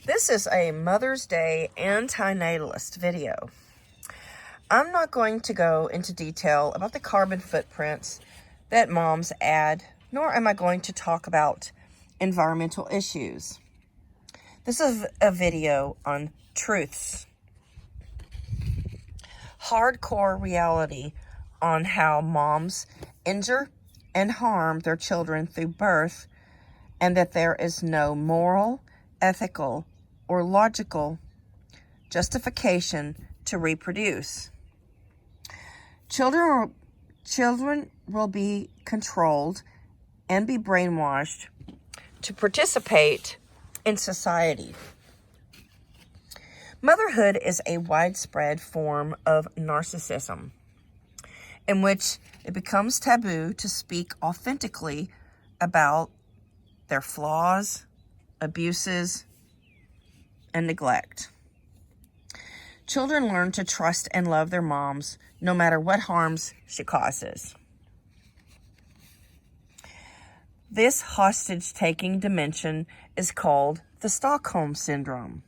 This is a Mother's Day antinatalist video. I'm not going to go into detail about the carbon footprints that moms add, nor am I going to talk about environmental issues. This is a video on truths, hardcore reality on how moms injure and harm their children through birth, and that there is no moral, ethical, or logical justification to reproduce. Children will be controlled and be brainwashed to participate in society. Motherhood is a widespread form of narcissism in which it becomes taboo to speak authentically about their flaws, abuses, and neglect. Children learn to trust and love their moms no matter what harms she causes. This hostage-taking dimension is called the Stockholm Syndrome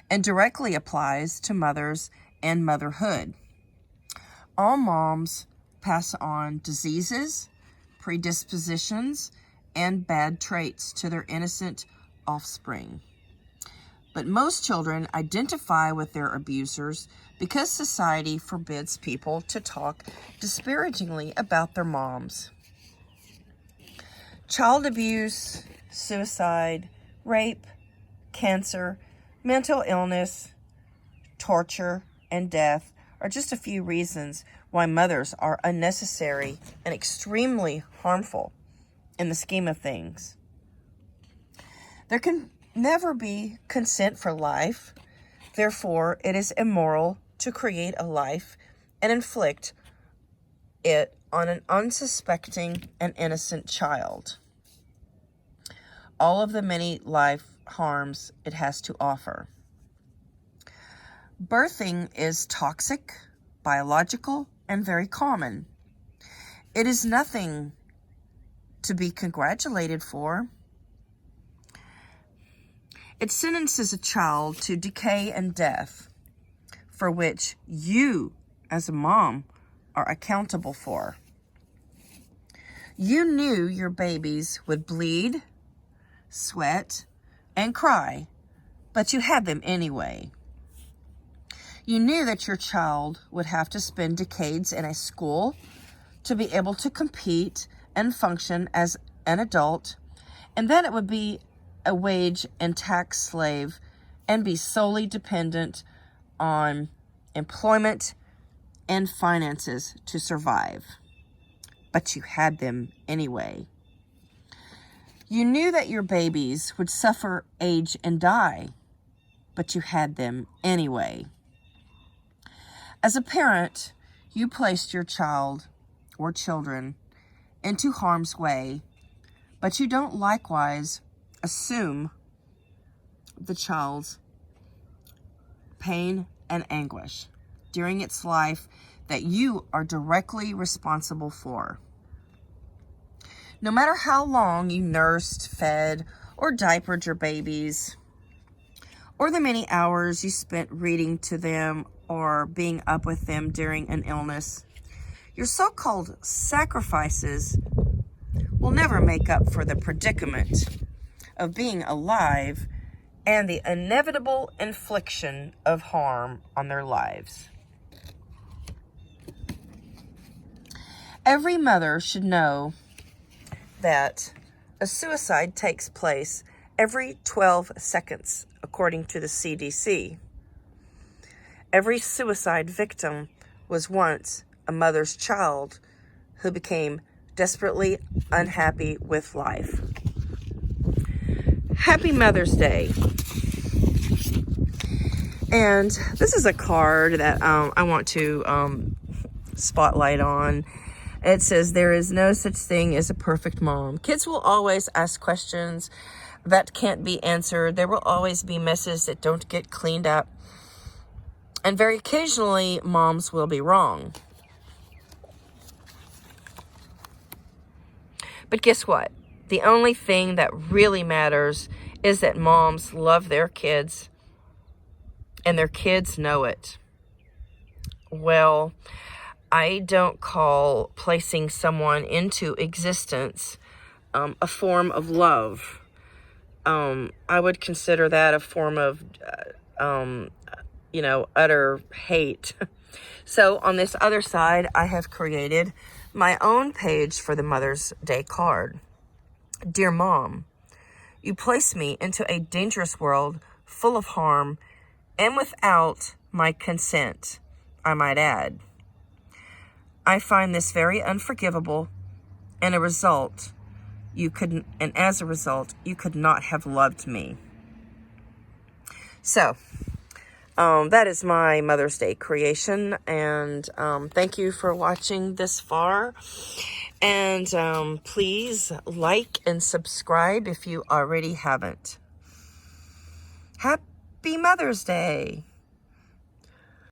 and directly applies to mothers and motherhood. All moms pass on diseases, predispositions, and bad traits to their innocent offspring. But most children identify with their abusers because society forbids people to talk disparagingly about their moms. Child abuse, suicide, rape, cancer, mental illness, torture, and death are just a few reasons why mothers are unnecessary and extremely harmful in the scheme of things. There can never be consent for life. Therefore, it is immoral to create a life and inflict it on an unsuspecting and innocent child. All of the many life harms it has to offer. Birthing is toxic, biological, and very common. It is nothing to be congratulated for. It sentences a child to decay and death, for which you, as a mom, are accountable for. You knew your babies would bleed, sweat, and cry, but you had them anyway. You knew that your child would have to spend decades in a school to be able to compete and function as an adult, and then it would be a wage and tax slave and be solely dependent on employment and finances to survive. But you had them anyway. You knew that your babies would suffer, age, and die, but you had them anyway. As a parent, you placed your child or children into harm's way, but you don't likewise assume the child's pain and anguish during its life that you are directly responsible for. No matter how long you nursed, fed, or diapered your babies, or the many hours you spent reading to them or being up with them during an illness, your so-called sacrifices will never make up for the predicament of being alive and the inevitable infliction of harm on their lives. Every mother should know that a suicide takes place every 12 seconds, according to the CDC. Every suicide victim was once a mother's child who became desperately unhappy with life. Happy Mother's Day. And this is a card that I want to spotlight on. It says, there is no such thing as a perfect mom. Kids will always ask questions that can't be answered. There will always be messes that don't get cleaned up. And very occasionally, moms will be wrong. But guess what? The only thing that really matters is that moms love their kids and their kids know it. Well, I don't call placing someone into existence a form of love. I would consider that a form of, utter hate. So on this other side, I have created my own page for the Mother's Day card. Dear Mom, you place me into a dangerous world full of harm and without my consent, I might add. I find this very unforgivable, and as a result, you could not have loved me. So, that is my Mother's Day creation, and thank you for watching this far. And please like and subscribe if you already haven't. Happy Mother's Day.